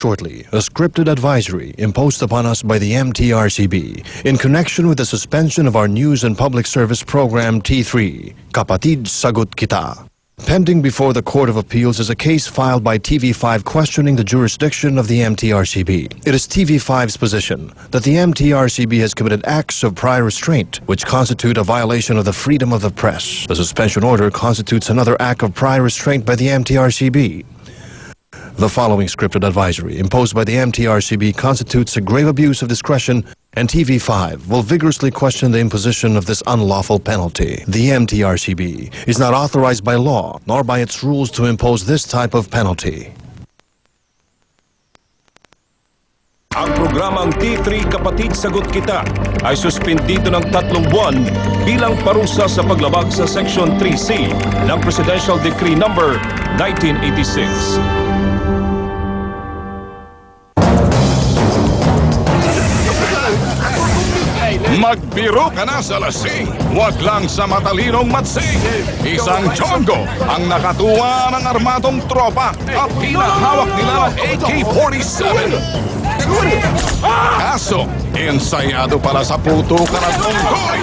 Shortly, a scripted advisory imposed upon us by the MTRCB in connection with the suspension of our news and public service program T3, Kapatid Sagot Kita. Pending before the Court of Appeals is a case filed by TV5 questioning the jurisdiction of the MTRCB. It is TV5's position that the MTRCB has committed acts of prior restraint which constitute a violation of the freedom of the press. The suspension order constitutes another act of prior restraint by the MTRCB. The following scripted advisory imposed by the MTRCB constitutes a grave abuse of discretion, and TV5 will vigorously question the imposition of this unlawful penalty. The MTRCB is not authorized by law nor by its rules to impose this type of penalty. Ang programang T3 Kapatid Sagot Kita ay suspindido ng 3 buwan bilang parusa sa paglabag sa Section 3C ng Presidential Decree No. 1986. Magbiro ka na sa lasing, wag lang sa matalinong matsing. Isang chongo ang nakatuwa ng armadong tropa at pinahawak nila ng AK-47. Kaso, ensayado para sa putukan at unggoy.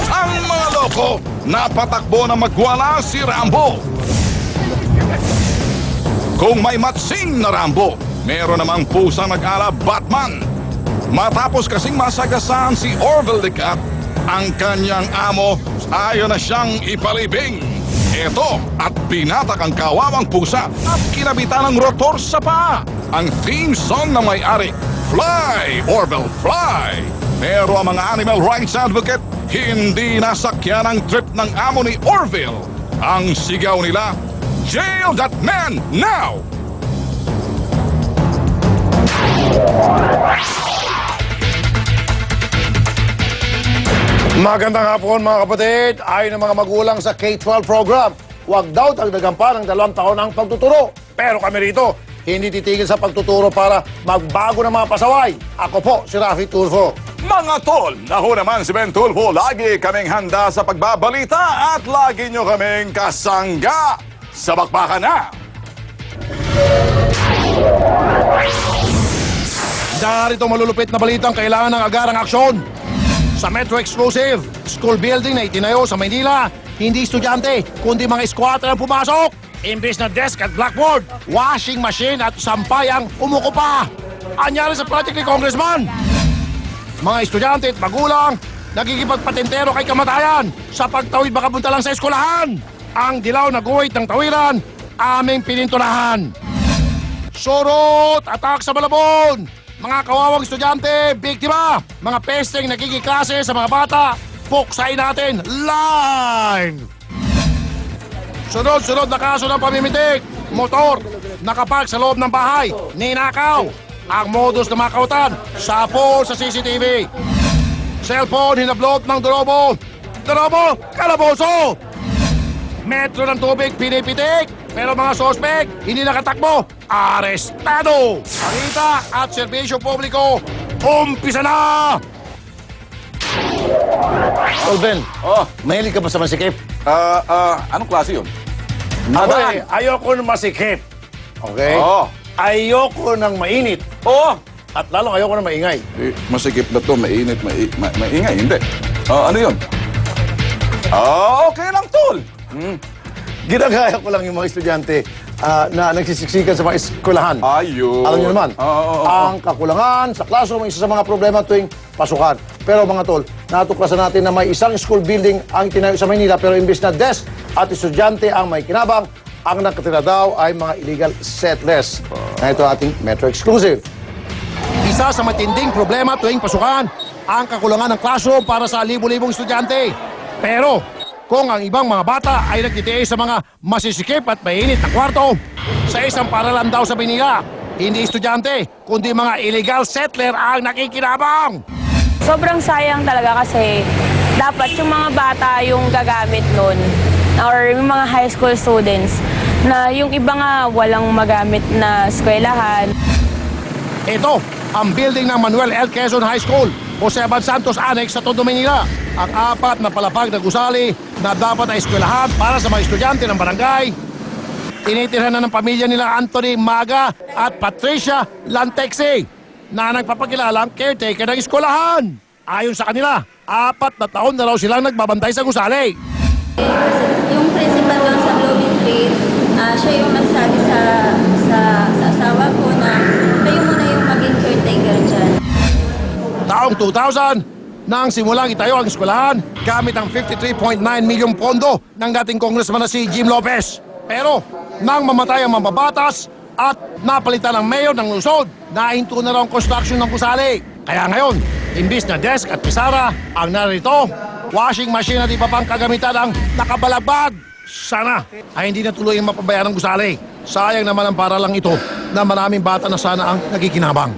Ang mga loko, napatakbo na magwala si Rambo. Kung may matsing na Rambo, meron namang pusang nag-ala Batman. Matapos kasing masagasaan si Orville the Cat, ang kanyang amo ayaw na siyang ipalibing. Ito at pinatak ang kawawang pusa at kinabitan ng rotor sa paa. Ang theme song na may-ari, Fly, Orville, Fly. Pero ang mga animal rights advocate, hindi nasakyan ang trip ng amo ni Orville. Ang sigaw nila, Jail that man now! Magandang hapon mga kapatid. Ayon ng mga magulang sa K-12 program, huwag daw dagdagan pa ng 2 taon ang pagtuturo. Pero kami rito, hindi titigil sa pagtuturo para magbago ng mga pasaway. Ako po, si Rafi Tulfo. Mga tol, naho naman si Ben Tulfo. Lagi kaming handa sa pagbabalita at lagi nyo kaming kasangga sa bakbakan na. Narito malulupit na balitang kailangan ng agarang aksyon. Sa Metro Exclusive, school building na itinayo sa Maynila, hindi estudyante, kundi mga squatter ang pumasok. Imbes na desk at blackboard, washing machine at sampay ang umuko pa. Anyari sa project ni Congressman. Mga estudyante at magulang, nagkikipagpatentero kay kamatayan sa pagtawid makapunta lang sa eskwelahan. Ang dilaw na guhit ng tawiran, aming pininturahan. Surot! Atak sa Malabon! Mga kawawang estudyante, biktima! Mga pesteng nakikiklase sa mga bata, puksain natin live! Sunod-sunod na kaso ng pamimitik, motor, nakapark sa loob ng bahay, ninakaw. Ang modus na makautan, sapol sa CCTV. Cellphone, hinablot ng dorobo. Dorobo, kalaboso! Metro ng tubig, pinipitik. Pero mga sospek, hindi nakatakbo, arestado! Pakita at serbisyo publiko, umpisa na! Olben, mahilig ka ba sa masikip? Anong klase yun? Abay, ayoko ng masikip. Okay? Ayoko ng mainit. At lalong ayoko ng maingay. Masikip na to, mainit, maingay, hindi. Ano yun? Okay lang, tol. Ginagaya ko lang yung mga estudyante na nagsisiksikan sa mga eskwelahan. Ayun. Alam niyo naman, ang kakulangan sa classroom ay isa sa mga problema tuwing pasukan. Pero mga tol, natuklasan natin na may isang school building ang tinayo sa Maynila pero imbes na desk at estudyante ang may kinabang, ang nakatira daw ay mga illegal settlers. Na ito ating Metro Exclusive. Isa sa matinding problema tuwing pasukan, ang kakulangan ng classroom para sa libu-libong estudyante. Pero kung ang ibang mga bata ay nagtitiis sa mga masisikip at mainit na kwarto, sa isang paralan daw sa Maynila, hindi estudyante, kundi mga illegal settler ang nakikinabang. Sobrang sayang talaga kasi dapat yung mga bata yung gagamit nun or yung mga high school students na yung iba nga walang magamit na eskwelahan. Ito ang building ng Manuel L. Quezon High School, Jose Abad Santos Annex sa Tondo, Maynila. Ang 4 na palapag na gusali na dapat ay eskwelahan para sa mga estudyante ng barangay tinitirhan na ng pamilya nila Anthony Maga at Patricia Lantexe na nagpapakilalang caretaker ng eskwelahan. Ayon sa kanila, 4 na taon na raw silang nagbabantay sa gusali. Yung principal doon sa Globin Trade, siya yung nagsabi sa asawa ko na kayo muna yung maging caretaker dyan. Taong 2000, nang simulang itayo ang eskwelahan gamit ang 53.9 milyong pondo ng dating congressman na si Jim Lopez. Pero nang mamatay ang mambabatas at napalitan ang mayor ng lungsod, nahinto na raw ang construction ng gusali. Kaya ngayon, imbis na desk at pisara ang narito, washing machine at iba pang kagamitan ang nakabalagbag. Sana ay hindi na tuloy ang mapabayaan ng gusali. Sayang naman ang paralang ito na maraming bata na sana ang nagikinabang.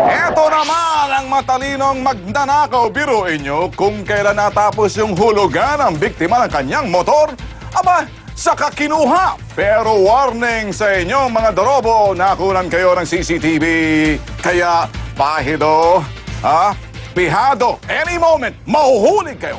Eto naman ang matalinong magnanakaw. Biruin nyo kung kailan natapos yung hulugan ng biktima ng kanyang motor. Aba, saka kinuha. Pero warning sa inyong mga dorobo, nakunan kayo ng CCTV. Kaya pahido, pihado, any moment, mahuhuli kayo.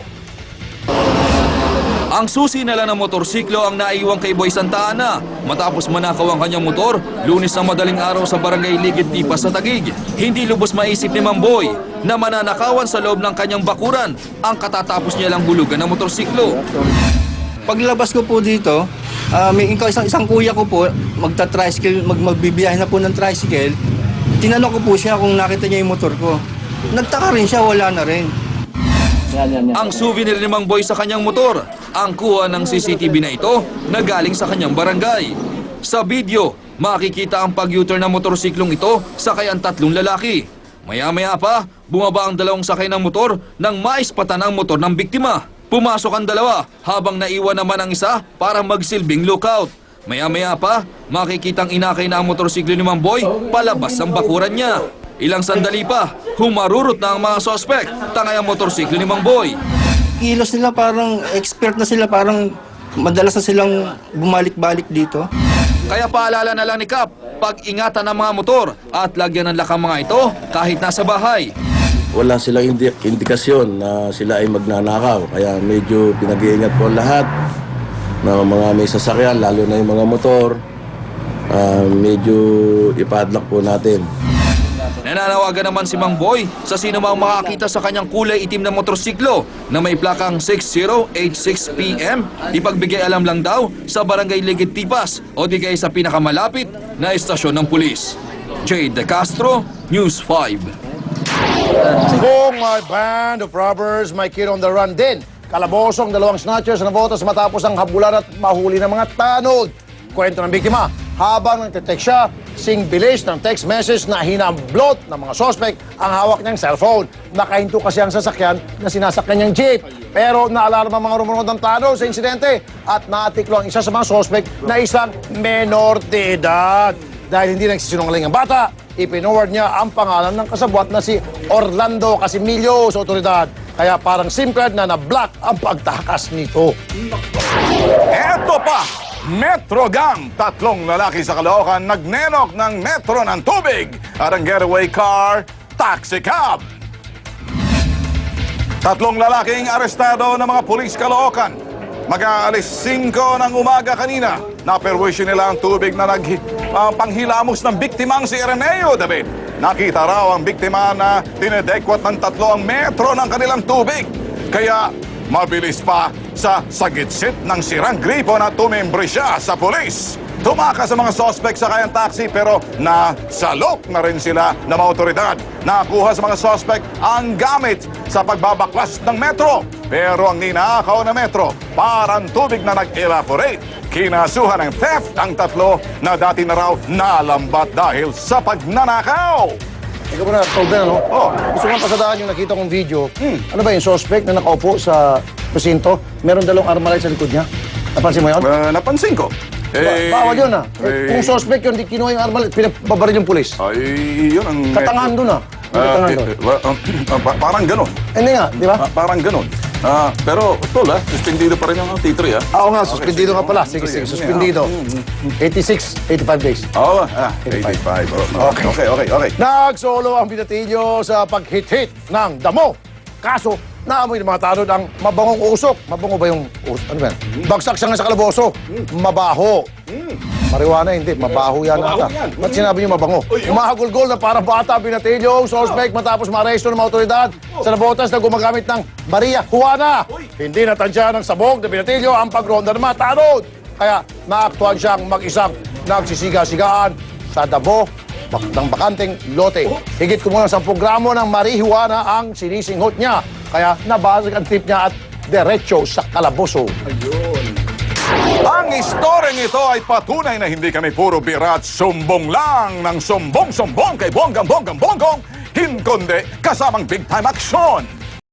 Ang susi na lang ng motorsiklo ang naiwang kay Boy Santa Ana. Matapos manakaw ang kanyang motor, Lunes ng madaling araw sa barangay Ligid Tipas sa Taguig. Hindi lubos maisip ni Mang Boy na mananakawan sa loob ng kanyang bakuran ang katatapos niya lang hulugan ng motorsiklo. Paglabas ko po dito, may isang kuya ko po, magta-tricycle, magbibiyahe na po ng tricycle. Tinanong ko po siya kung nakita niya yung motor ko. Nagtaka rin siya, wala na rin. Ang souvenir ni Mang Boy sa kanyang motor, ang kuha ng CCTV na ito na galing sa kanyang barangay. Sa video, makikita ang pag-U-turn ng motorsiklong ito sakay ang 3 lalaki. Maya-maya pa, bumaba ang 2 sakay ng motor nang maispatan ang motor ng biktima. Pumasok ang 2 habang naiwan naman ang isa para magsilbing lookout. Maya-maya pa, makikitang inakay na ang motorsiklo ni Mang Boy palabas ang bakuran niya. Ilang sandali pa, humarurot na ang mga sospek, tangay ang motorsiklo ni Mang Boy. Kilos nila parang expert na sila, parang madalas na silang bumalik-balik dito. Kaya paalala na lang ni Kap, pag-ingatan ng mga motor at lagyan ng lakang mga ito kahit nasa bahay. Wala silang indikasyon na sila ay magnanakaw. Kaya medyo pinag-iingat po lahat na mga may sasakyan, lalo na yung mga motor. Medyo ipadlock po natin. Nananawagan naman si Mang Boy sa sino mang makakita sa kanyang kulay itim na motorsiklo na may plakang 6086 PM, ipagbigay alam lang daw sa Barangay Ligid Tipas o di kaya sa pinakamalapit na estasyon ng pulis. Jade De Castro, News 5. Kung may band of robbers may kid on the run din, kalabosong 2 snatchers na botas matapos ang habulan at mahuli ng mga tanod. Kwento ng biktima, habang nagte-text siya, sing bilis ng text message na hinamblot ng mga sospek ang hawak niyang cellphone. Nakahinto kasi ang sasakyan na sinasakyan niyang jeep. Pero naalarma mga rumunod ng tanod sa insidente at naatiklo ang isa sa mga sospek na isang menor de edad. Dahil hindi nagsisinungaling ang bata, ipinoward niya ang pangalan ng kasabwat na si Orlando Casimillo sa otoridad. Kaya parang simple na na-block ang pagtakas nito. Eto pa! Metro Gang! 3 lalaki sa Caloocan nagnenok ng metro ng tubig at ang getaway car, taxi cab. 3 lalaking arestado ng mga pulis Caloocan. Mag-aalis 5 ng umaga kanina. Naperwisyon nila ang tubig na panghilamos ng biktimang si Ireneo David. Nakita raw ang biktima na tinedekwat ng 3 ang metro ng kanilang tubig. Kaya mabilis pa sa sagitsit ng sirang gripo na tumimbre siya sa pulis. Tumakas sa mga sospek sa kayang taxi pero nasalok na rin sila ng mga otoridad. Nakuha sa mga sospek ang gamit sa pagbabaklas ng metro. Pero ang ninakaw na metro, parang tubig na nag-evaporate. Kinasuhan ng theft ang 3 na dati na raw nalambat dahil sa pagnanakaw. Ikaw po na, Tolben, ano? Gusto ko nga pasadaan yung nakita kong video. Ano ba yung suspect na nakaupo sa presinto? Meron 2 armalite sa likod niya. Napansin mo yun? Napansin ko. Bawal yun, ah. Kung suspect yun, di kinuha yung armalite, pinababaril yung pulis. Ay, yun ang... Katangahan doon, ah. Katangahan doon. Parang ganon. Hindi nga, di ba? Parang ganon. Pero, tol, suspendido pa rin yung T3, Oo nga, suspendido nga pala. Sige, suspendido. 86, 85 days. Oo, 85. Okay. Nagsolo ang binatilyo sa paghit-hit ng damo. Kaso, naamoy ng mga tanod ang mabangong usok. Mabango ba yung usok? Ano ba yan? Bagsak siya nga sa kalaboso. Mabaho. Marijuana, hindi. Mabaho yan ata. Ba't sinabi niyo mabango? Umahagulgol na para bata, binatilyo, suspect matapos maaresto ng mga otoridad sa Nabotas na gumagamit ng Maria Juana. Hindi natansya ng sabog na binatilyo ang pagronda ng mga tanod. Kaya naaktuhan siyang mag-isang nagsisiga-sigaan sa Dabo ng bakanteng lote. Higit kumulang 10 gramo ng marijuana ang sinisinghot niya. Kaya nabasag ang trip niya at diretso sa kalaboso. Ang istoryeng ito ay patunay na hindi kami puro bira at sumbong lang ng sumbong-sumbong kay Bonggang Bonggong, kundi kasamang big-time aksyon.